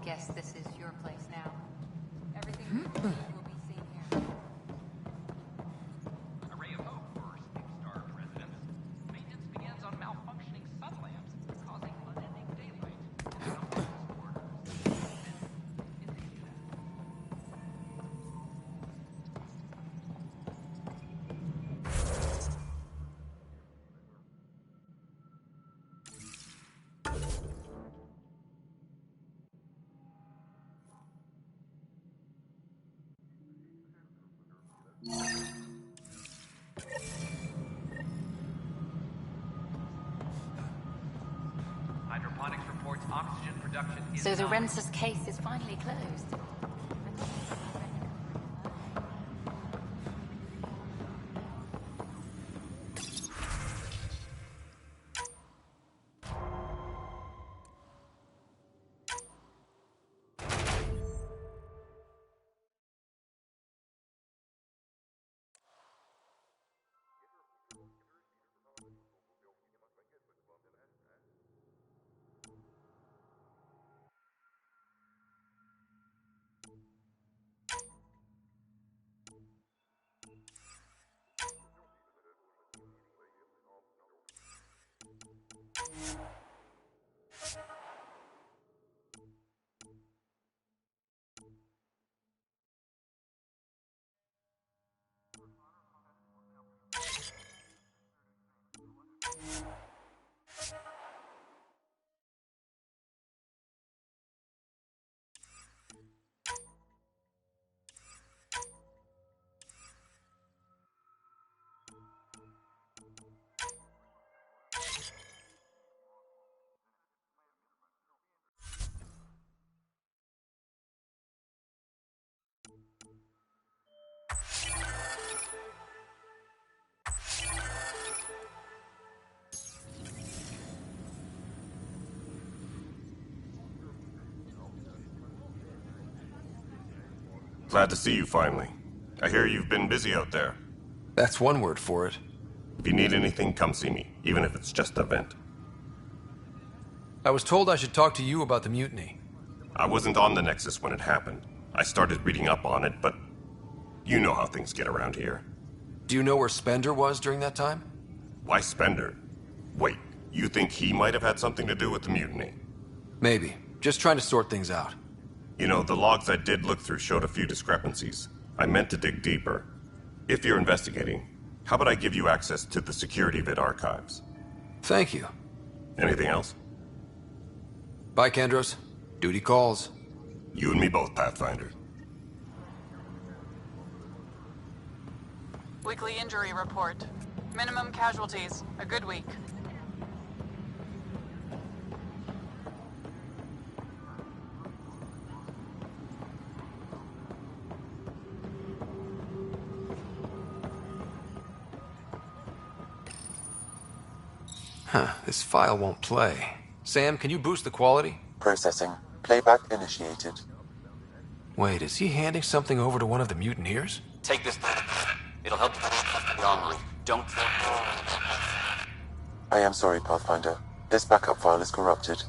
guess this is your place now. Everything you do will be seen here. A ray of hope for Star residents. Maintenance begins on malfunctioning sun lamps, causing unending daylight. Hydroponics reports oxygen production is So the nominal. Rensis case is finally closed. Glad to see you finally. I hear you've been busy out there. That's one word for it. If you need anything, come see me, even if it's just a vent. I was told I should talk to you about the mutiny. I wasn't on the Nexus when it happened. I started reading up on it, but you know how things get around here. Do you know where Spender was during that time? Why Spender? Wait, you think he might have had something to do with the mutiny? Maybe. Just trying to sort things out. You know, the logs I did look through showed a few discrepancies. I meant to dig deeper. If you're investigating, how about I give you access to the security vid archives? Thank you. Anything else? Bye, Kandros. Duty calls. You and me both, Pathfinder. Weekly injury report. Minimum casualties. A good week. Huh, this file won't play. Sam, can you boost the quality? Processing. Playback initiated. Wait, is he handing something over to one of the mutineers? Take this. It'll help wrongly. Don't. I am sorry, Pathfinder. This backup file is corrupted.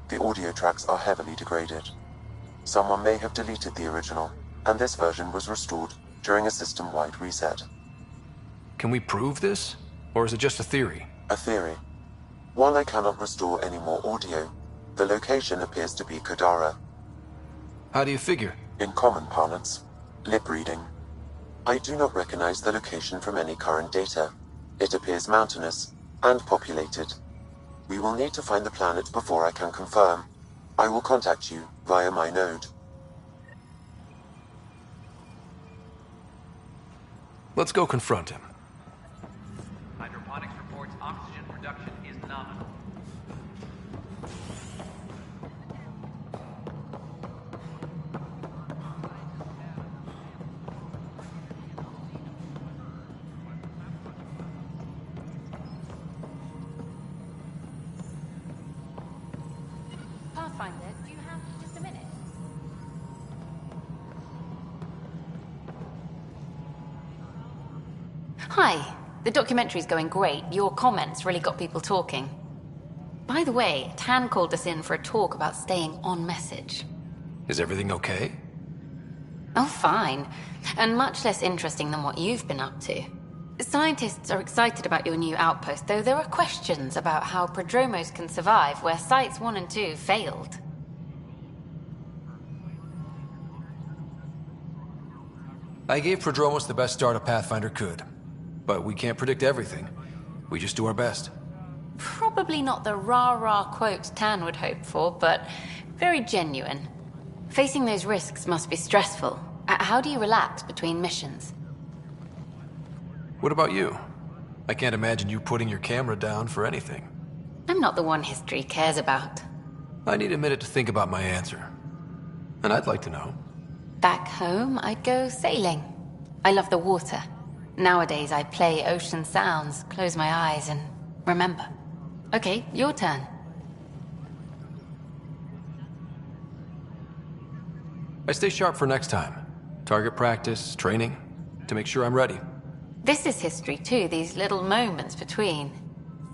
The audio tracks are heavily degraded. Someone may have deleted the original, and this version was restored during a system-wide reset. Can we prove this? Or is it just a theory? A theory. While I cannot restore any more audio, the location appears to be Kadara. How do you figure? In common parlance, lip reading. I do not recognize the location from any current data. It appears mountainous and populated. We will need to find the planet before I can confirm. I will contact you via my node. Let's go confront him. Hydroponics reports oxygen production is nominal. Pathfinder, do you have just a minute? Hi. The documentary's going great. Your comments really got people talking. By the way, Tan called us in for a talk about staying on message. Is everything okay? Oh, fine. And much less interesting than what you've been up to. Scientists are excited about your new outpost, though there are questions about how prodromos can survive where Sites 1 and 2 failed. I gave Prodromos the best start a Pathfinder could. But we can't predict everything. We just do our best. Probably not the rah-rah quotes Tan would hope for, but very genuine. Facing those risks must be stressful. How do you relax between missions? What about you? I can't imagine you putting your camera down for anything. I'm not the one history cares about. I need a minute to think about my answer. And I'd like to know. Back home, I'd go sailing. I love the water. Nowadays, I play ocean sounds, close my eyes, and remember. Okay, your turn. I stay sharp for next time. Target practice, training, to make sure I'm ready. This is history too, these little moments between.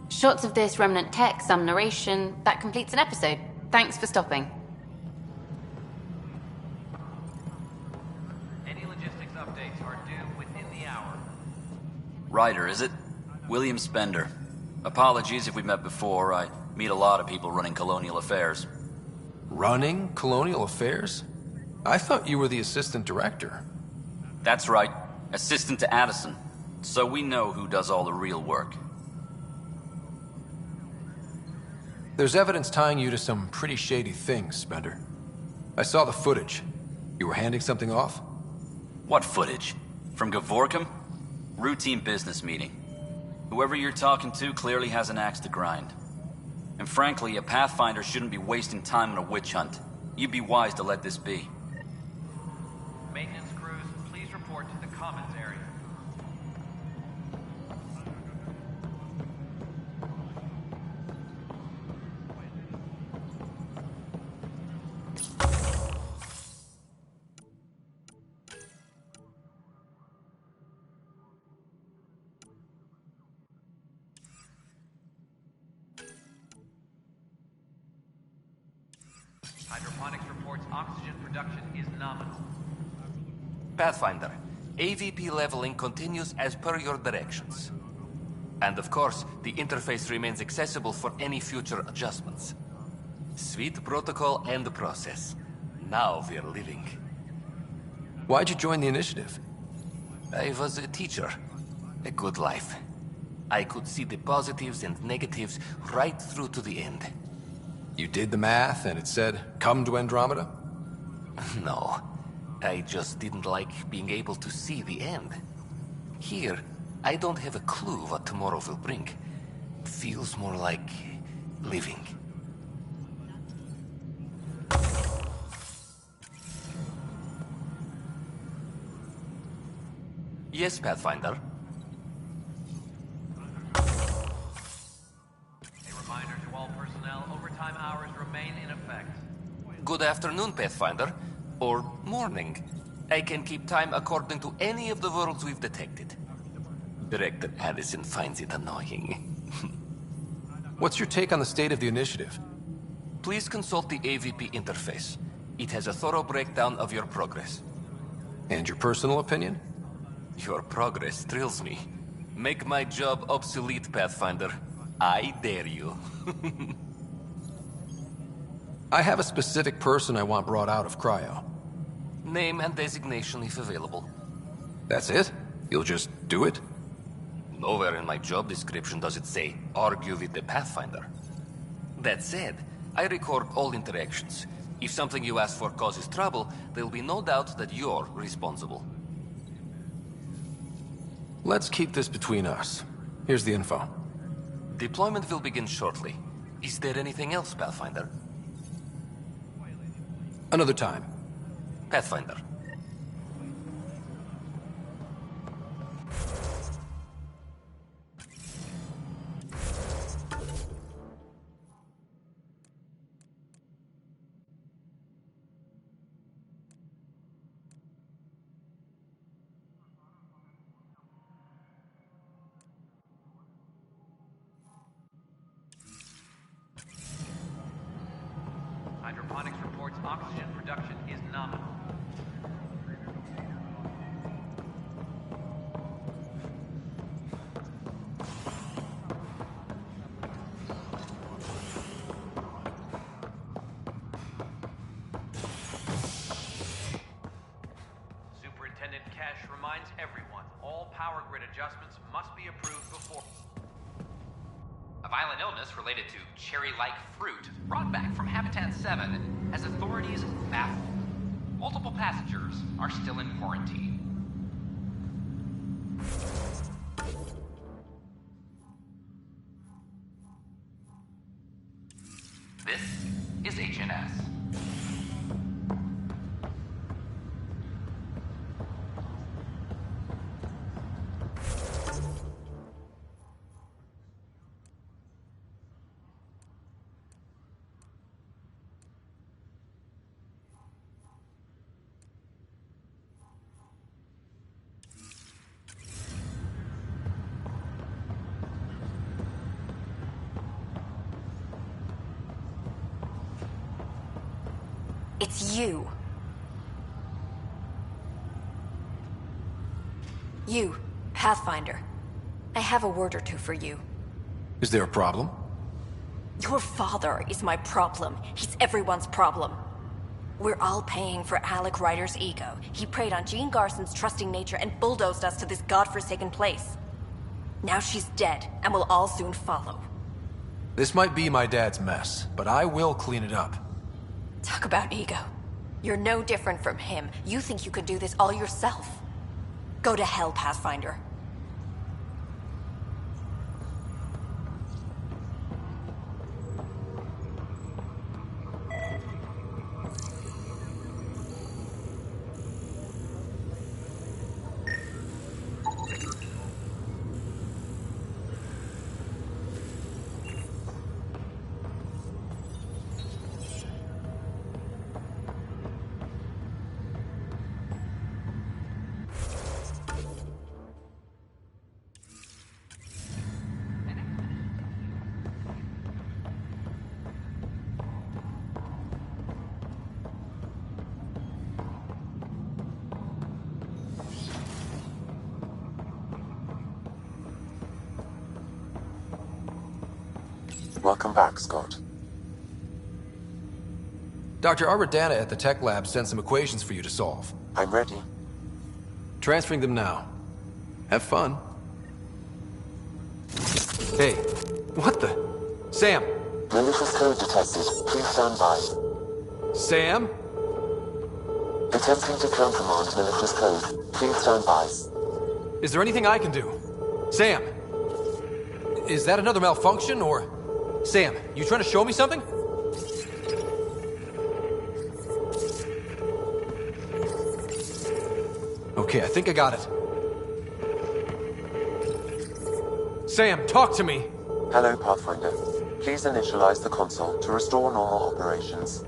Shots of this remnant tech, some narration, that completes an episode. Thanks for stopping. Any logistics updates are due within the hour. Ryder, is it? William Spender. Apologies if we met before. I meet a lot of people running colonial affairs. Running colonial affairs? I thought you were the assistant director. That's right. Assistant to Addison. So we know who does all the real work. There's evidence tying you to some pretty shady things, Spender. I saw the footage. You were handing something off? What footage? From Gavorkum? Routine business meeting. Whoever you're talking to clearly has an axe to grind. And frankly, a Pathfinder shouldn't be wasting time on a witch hunt. You'd be wise to let this be. Maintenance crews, please report to the commons area. Hydroponics reports oxygen production is nominal. Pathfinder, AVP leveling continues as per your directions. And of course, the interface remains accessible for any future adjustments. Sweet protocol and process. Now we're living. Why'd you join the initiative? I was a teacher. A good life. I could see the positives and negatives right through to the end. You did the math and it said, come to Andromeda? No. I just didn't like being able to see the end. Here, I don't have a clue what tomorrow will bring. Feels more like living. Yes, Pathfinder. A reminder to all personnel, overtime hours remain in effect. Good afternoon, Pathfinder. Or morning. I can keep time according to any of the worlds we've detected. Director Addison finds it annoying. What's your take on the state of the initiative? Please consult the AVP interface. It has a thorough breakdown of your progress. And your personal opinion? Your progress thrills me. Make my job obsolete, Pathfinder. I dare you. I have a specific person I want brought out of cryo. Name and designation if available. That's it? You'll just do it? Nowhere in my job description does it say, argue with the Pathfinder. That said, I record all interactions. If something you ask for causes trouble, there'll be no doubt that you're responsible. Let's keep this between us. Here's the info. Deployment will begin shortly. Is there anything else, Pathfinder? Another time. Pathfinder. Hydroponics reports oxygen production production is nominal. Superintendent Cash reminds everyone, all power grid adjustments must be approved before... A violent illness related to cherry-like fruit brought back from Habitat 7 as authorities baffled. Multiple passengers are still in quarantine. This is HNS. It's you. You, Pathfinder. I have a word or two for you. Is there a problem? Your father is my problem. He's everyone's problem. We're all paying for Alec Ryder's ego. He preyed on Jean Garson's trusting nature and bulldozed us to this godforsaken place. Now she's dead, and we'll all soon follow. This might be my dad's mess, but I will clean it up. Talk about ego. You're no different from him. You think you can do this all yourself. Go to hell, Pathfinder. Welcome back, Scott. Dr. Arbordana at the tech lab sent some equations for you to solve. I'm ready. Transferring them now. Have fun. Hey, what the? Sam! Malicious code detected. Please stand by. Sam? Attempting to countermand malicious code. Please stand by. Is there anything I can do? Sam! Is that another malfunction, or... Sam, you trying to show me something? Okay, I think I got it. Sam, talk to me! Hello, Pathfinder. Please initialize the console to restore normal operations.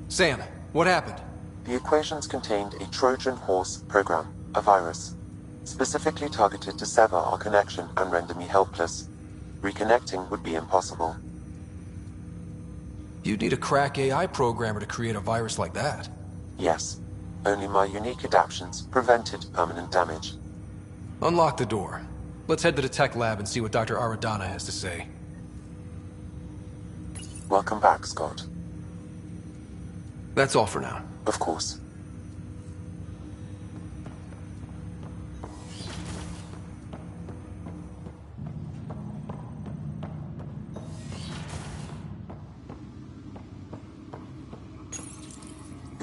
Sam, what happened? The equations contained a Trojan horse program, a virus, specifically targeted to sever our connection and render me helpless. Reconnecting would be impossible. You'd need a crack AI programmer to create a virus like that. Yes. Only my unique adaptions prevented permanent damage. Unlock the door. Let's head to the tech lab and see what Dr. Aradana has to say. Welcome back, Scott. That's all for now. Of course.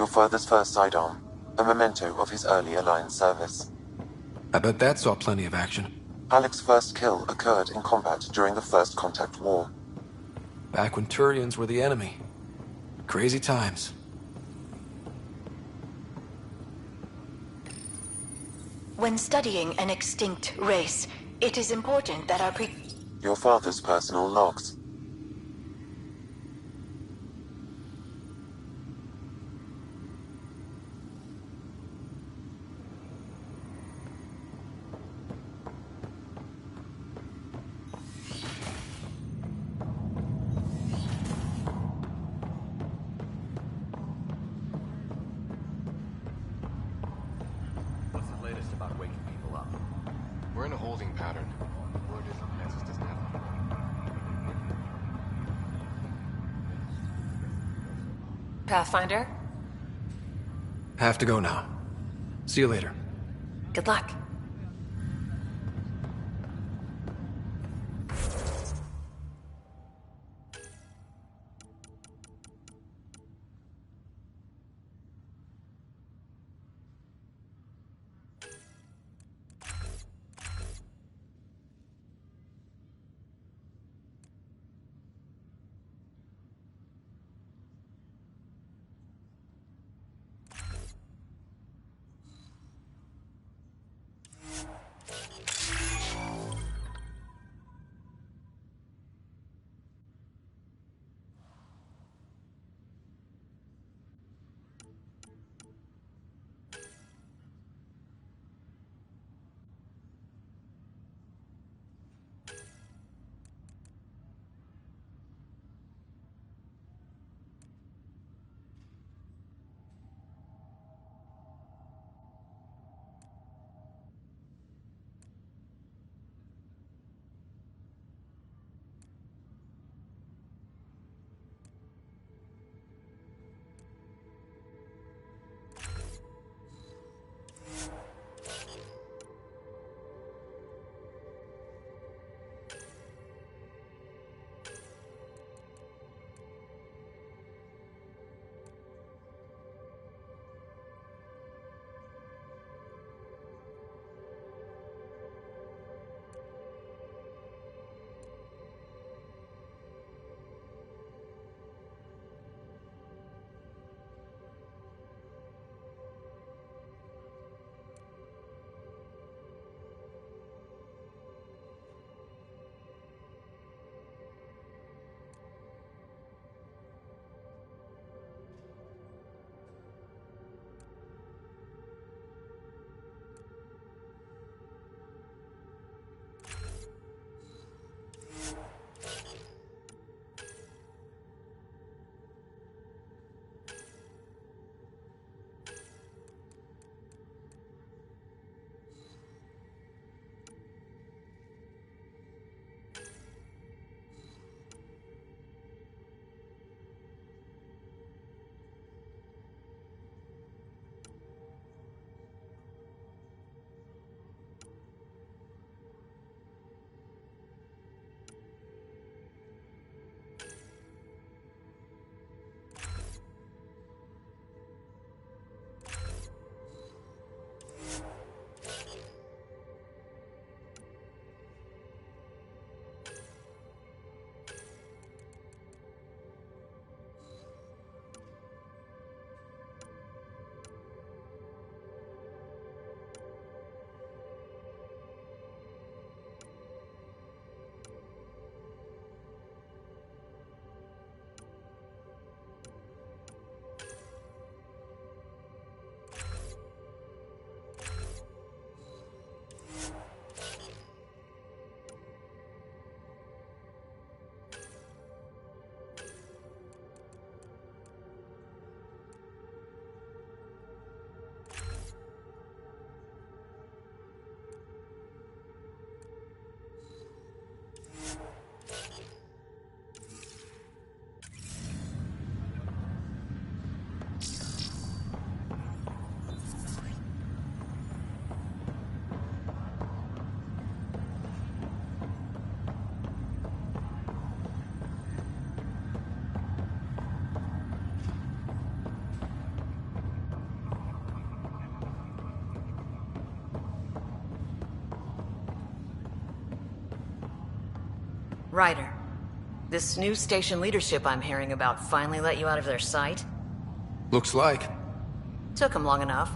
Your father's first sidearm, a memento of his early Alliance service. I bet that saw plenty of action. Alec's first kill occurred in combat during the First Contact War. Back when Turians were the enemy. Crazy times. When studying an extinct race, it is important that our Your father's personal logs. holding pattern. Word is the Nexus doesn't have one. Pathfinder? Have to go now. See you later. Good luck. Ryder, this new station leadership I'm hearing about finally let you out of their sight? Looks like. Took them long enough.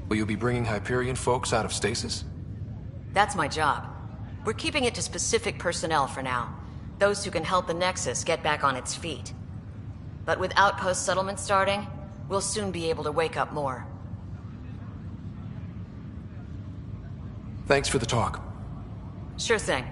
Will you be bringing Hyperion folks out of stasis? That's my job. We're keeping it to specific personnel for now. Those who can help the Nexus get back on its feet. But with outpost settlement starting, we'll soon be able to wake up more. Thanks for the talk. Sure thing.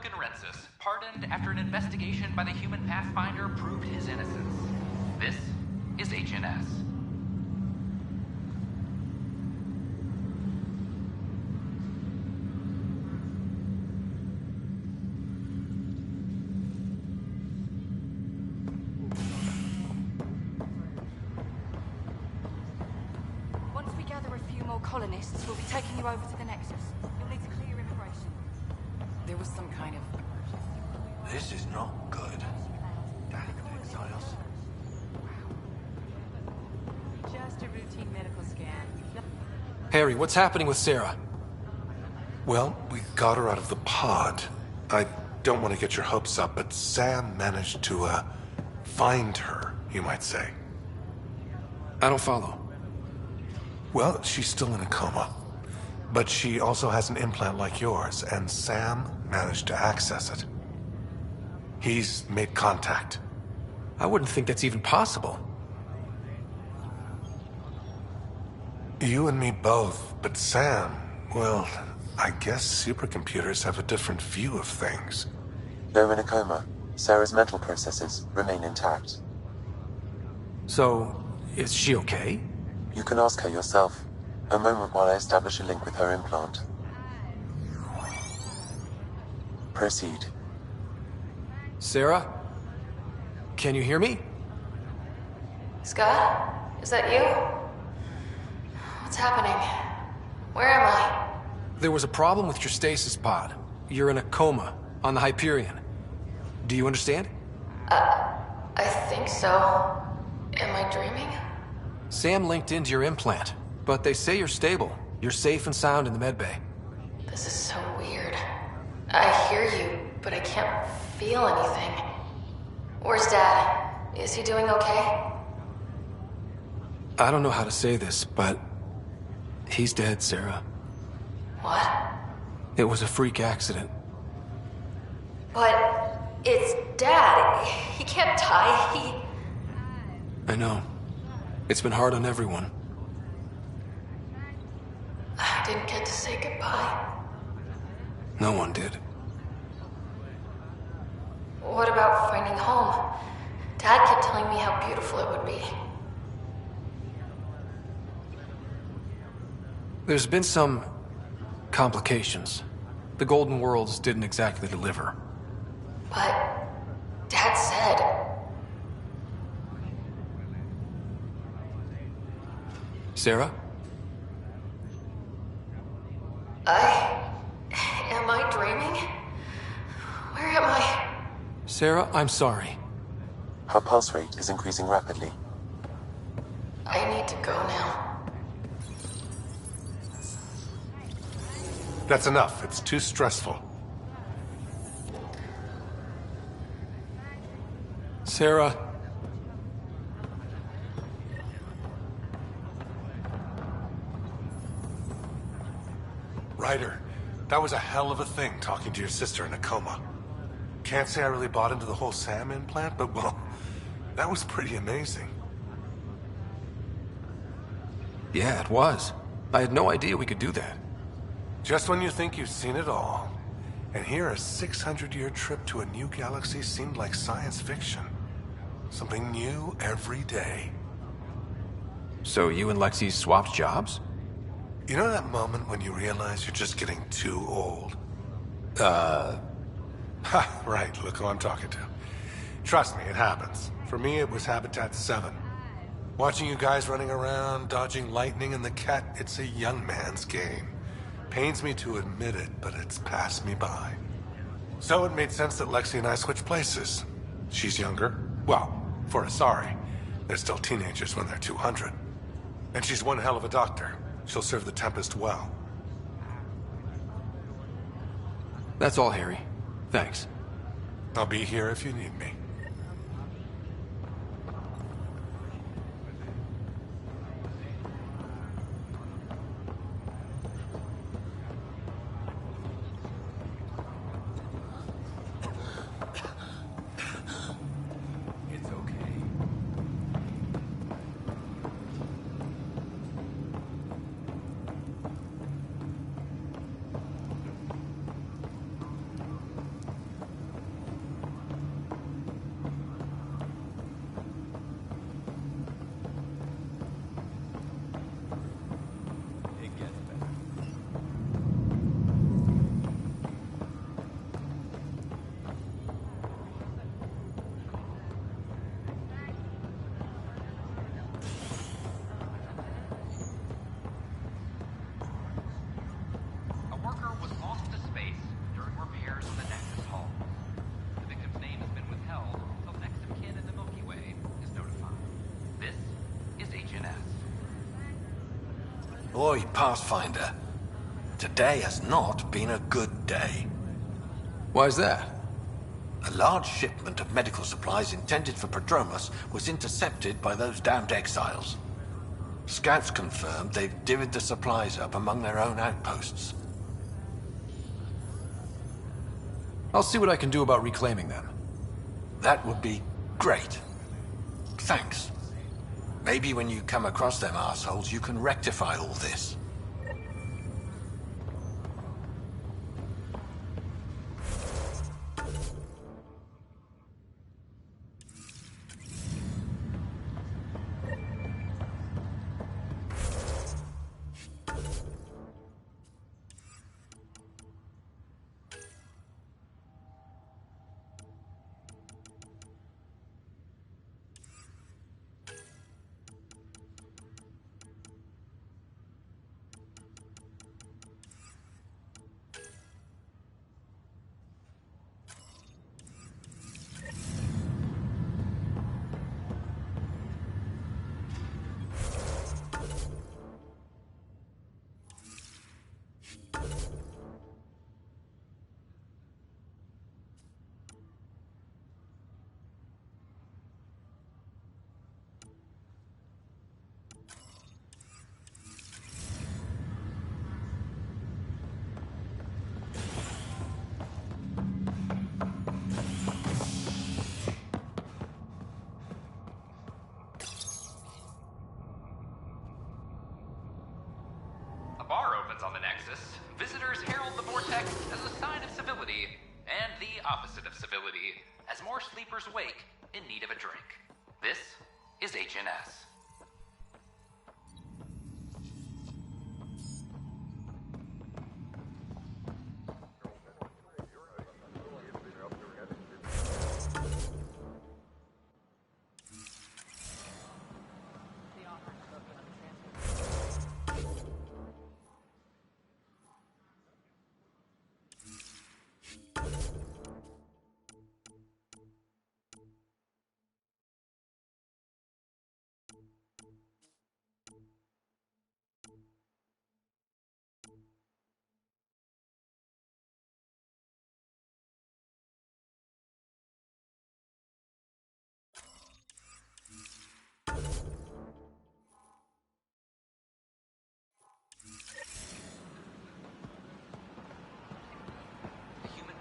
Rensis, pardoned after an investigation by the human Pathfinder proved his innocence. This is HNS. Once we gather a few more colonists, we'll be taking you over to the Nexus. You'll need to clear immigration. There was some kind of emergency. This is not good. Just a routine medical scan. Harry, what's happening with Sarah? Well, we got her out of the pod. I don't want to get your hopes up, but Sam managed to, find her, you might say. I don't follow. Well, she's still in a coma. But she also has an implant like yours, and Sam managed to access it. He's made contact. I wouldn't think that's even possible. You and me both, but Sam, well, I guess supercomputers have a different view of things. Though in a coma, Sarah's mental processes remain intact. So, is she okay? You can ask her yourself. A moment while I establish a link with her implant. Proceed. Sarah? Can you hear me? Scott? Is that you? What's happening? Where am I? There was a problem with your stasis pod. You're in a coma on the Hyperion. Do you understand? I think so. Am I dreaming? Sam linked into your implant, but they say you're stable. You're safe and sound in the medbay. This is so weird. I hear you, but I can't feel anything. Where's Dad? Is he doing okay? I don't know how to say this, but he's dead, Sarah. What? It was a freak accident. But it's Dad. He can't die. I know. It's been hard on everyone. I didn't get to say goodbye. No one did. What about finding home? Dad kept telling me how beautiful it would be. There's been some complications. The Golden Worlds didn't exactly deliver. But Dad said... Sarah? Am I dreaming? Where am I? Sarah, I'm sorry. Her pulse rate is increasing rapidly. I need to go now. That's enough. It's too stressful. Sarah. Ryder, that was a hell of a thing talking to your sister in a coma. Can't say I really bought into the whole Sam implant, but well, that was pretty amazing. Yeah, it was. I had no idea we could do that. Just when you think you've seen it all. And here a 600-year trip to a new galaxy seemed like science fiction. Something new every day. So you and Lexi swapped jobs? You know that moment when you realize you're just getting too old? Ha, right, look who I'm talking to. Trust me, it happens. For me, it was Habitat 7. Watching you guys running around, dodging lightning and the cat, it's a young man's game. Pains me to admit it, but it's passed me by. So it made sense that Lexi and I switched places. She's younger. Well, for Asari. They're still teenagers when they're 200. And she's one hell of a doctor. She'll serve the Tempest well. That's all, Harry. Thanks. I'll be here if you need me. Oi, Pathfinder. Today has not been a good day. Why's that? A large shipment of medical supplies intended for Prodromos was intercepted by those damned exiles. Scouts confirmed they've divvied the supplies up among their own outposts. I'll see what I can do about reclaiming them. That would be great. Thanks. Maybe when you come across them assholes, you can rectify all this. On the Nexus, visitors herald the vortex as a sign of civility, and the opposite of civility, as more sleepers wake in need of a drink. This is HNS.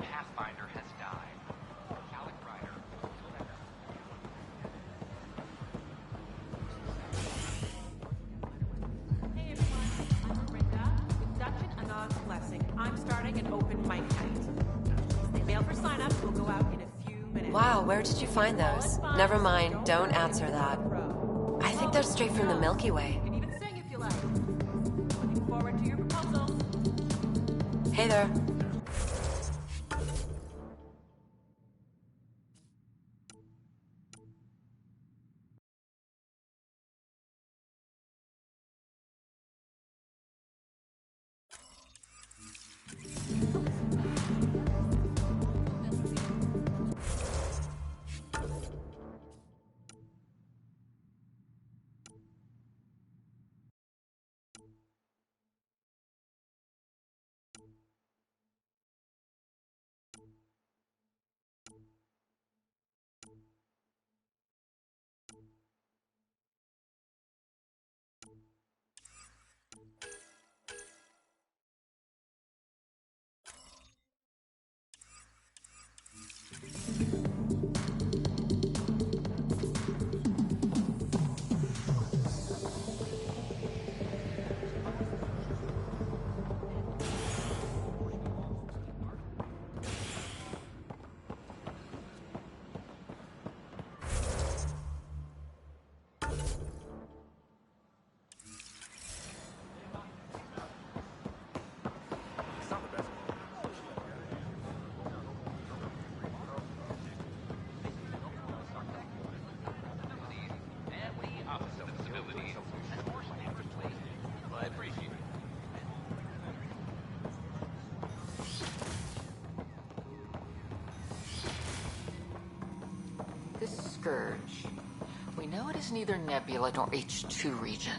Pathfinder has died. Alec Ryder. Hey everyone, I'm Brenda with Dutch and Anon's Blessing. I'm starting an open mic night. The mail for sign-ups will go out in a few minutes. Wow, where did you find those? Never mind, don't answer that. I think they're straight from the Milky Way. You can even sing if you like. Looking forward to your proposal. Hey there. Scourge. We know it is neither Nebula nor H2 region.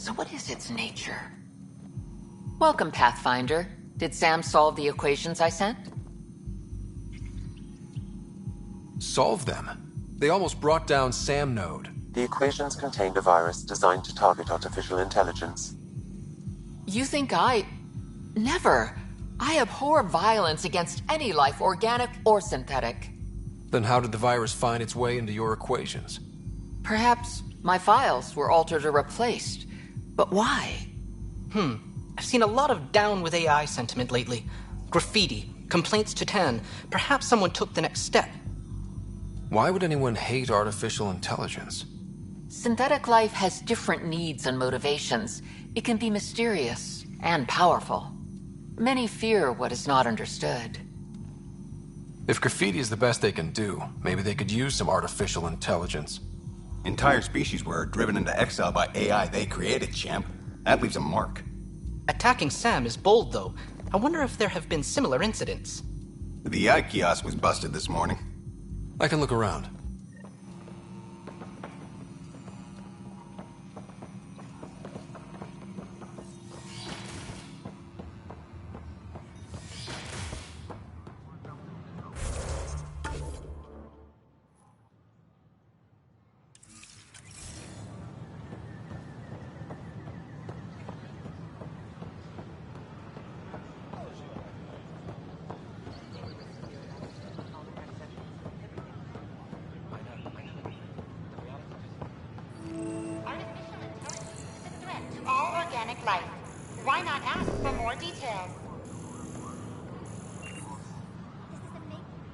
So what is its nature? Welcome, Pathfinder. Did Sam solve the equations I sent? Solve them? They almost brought down Sam Node. The equations contained a virus designed to target artificial intelligence. You think I... Never. I abhor violence against any life, organic or synthetic. Then how did the virus find its way into your equations? Perhaps my files were altered or replaced. But why? I've seen a lot of down with AI sentiment lately. Graffiti, complaints to 10. Perhaps someone took the next step. Why would anyone hate artificial intelligence? Synthetic life has different needs and motivations. It can be mysterious and powerful. Many fear what is not understood. If graffiti is the best they can do, maybe they could use some artificial intelligence. Entire species were driven into exile by AI they created, champ. That leaves a mark. Attacking Sam is bold, though. I wonder if there have been similar incidents. The AI kiosk was busted this morning. I can look around. Why not ask for more details?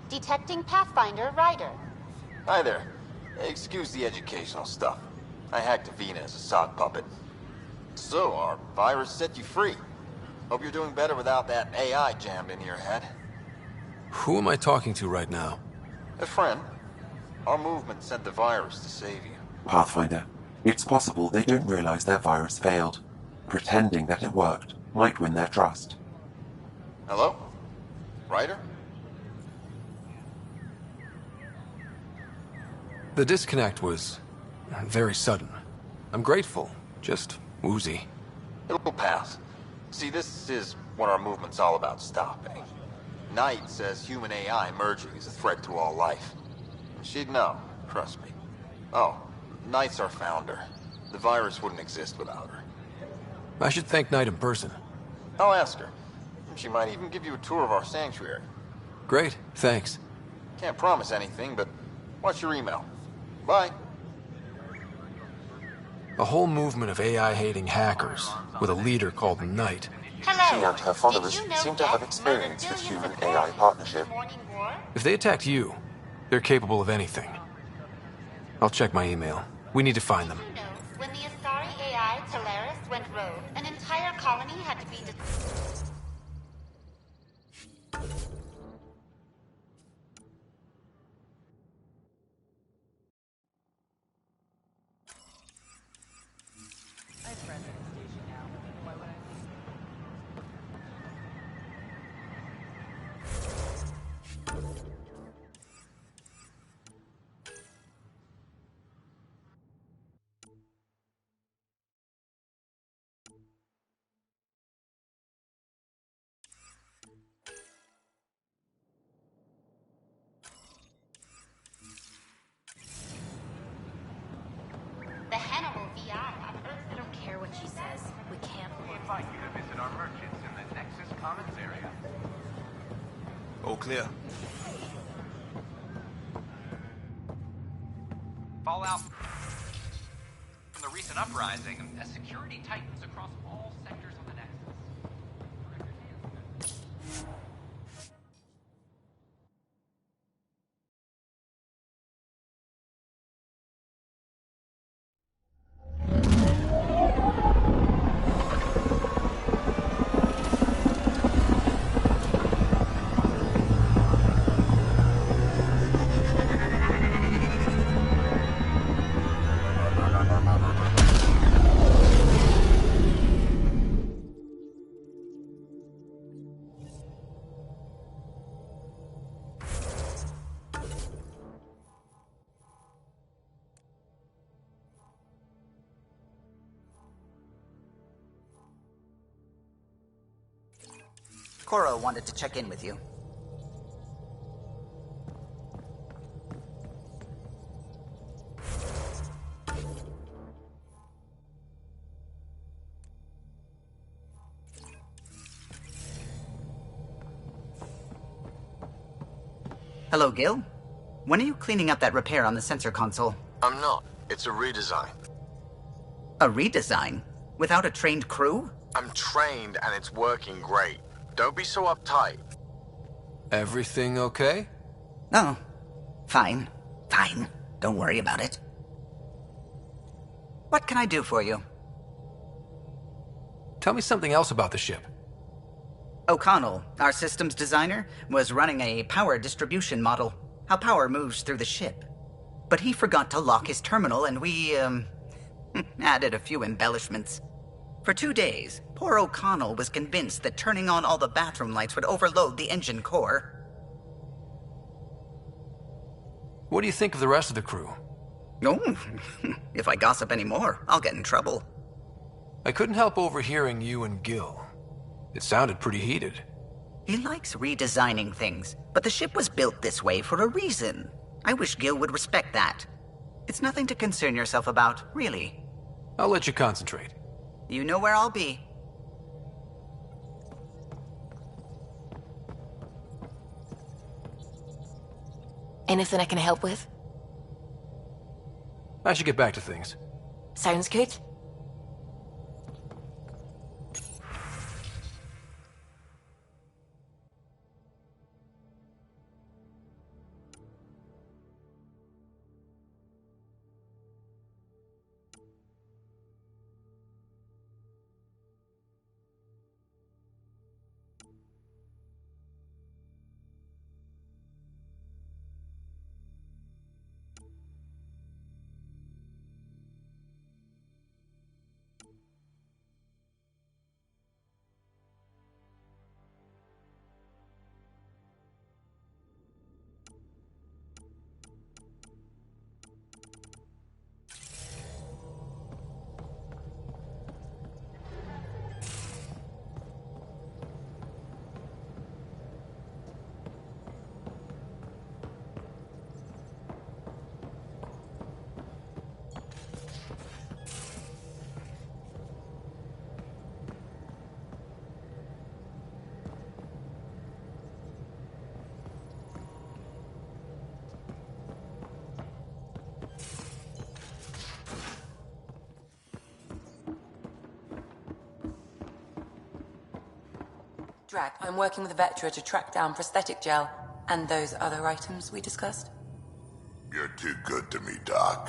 Detecting Pathfinder Ryder. Hi there. Excuse the educational stuff. I hacked Avina as a sock puppet. So, our virus set you free. Hope you're doing better without that AI jammed into your head. Who am I talking to right now? A friend. Our movement sent the virus to save you. Pathfinder, it's possible they don't realize their virus failed. Pretending that it worked might win their trust. Hello? Ryder? The disconnect was very sudden. I'm grateful, just woozy. It'll pass. See, this is what our movement's all about stopping. Knight says human AI merging is a threat to all life. She'd know, trust me. Oh, Knight's our founder. The virus wouldn't exist without her. I should thank Knight in person. I'll ask her. She might even give you a tour of our sanctuary. Great, thanks. Can't promise anything, but watch your email. Bye. A whole movement of AI-hating hackers, with a leader called Knight. She and her followers seem to have experience with human-AI partnership. If they attacked you, they're capable of anything. I'll check my email. We need to find them. When the Asari AI Talaris went rogue, an entire colony had to be the Hannibal VI on Earth. I don't care what she says. We can't. We invite you to visit our merchants in the Nexus Commons area. All clear. Fallout from the recent uprising as security tightens across all sectors of the Nexus. Koro wanted to check in with you. Hello, Gil. When are you cleaning up that repair on the sensor console? I'm not. It's a redesign. A redesign? Without a trained crew? I'm trained and it's working great. Don't be so uptight. Everything okay? Oh, fine. Fine. Don't worry about it. What can I do for you? Tell me something else about the ship. O'Connell, our systems designer, was running a power distribution model, how power moves through the ship. But he forgot to lock his terminal and we, added a few embellishments. For 2 days, poor O'Connell was convinced that turning on all the bathroom lights would overload the engine core. What do you think of the rest of the crew? Oh, if I gossip anymore, I'll get in trouble. I couldn't help overhearing you and Gil. It sounded pretty heated. He likes redesigning things, but the ship was built this way for a reason. I wish Gil would respect that. It's nothing to concern yourself about, really. I'll let you concentrate. You know where I'll be. Anything I can help with? I should get back to things. Sounds good. Drac, I'm working with Vectra to track down prosthetic gel and those other items we discussed. You're too good to me, Doc.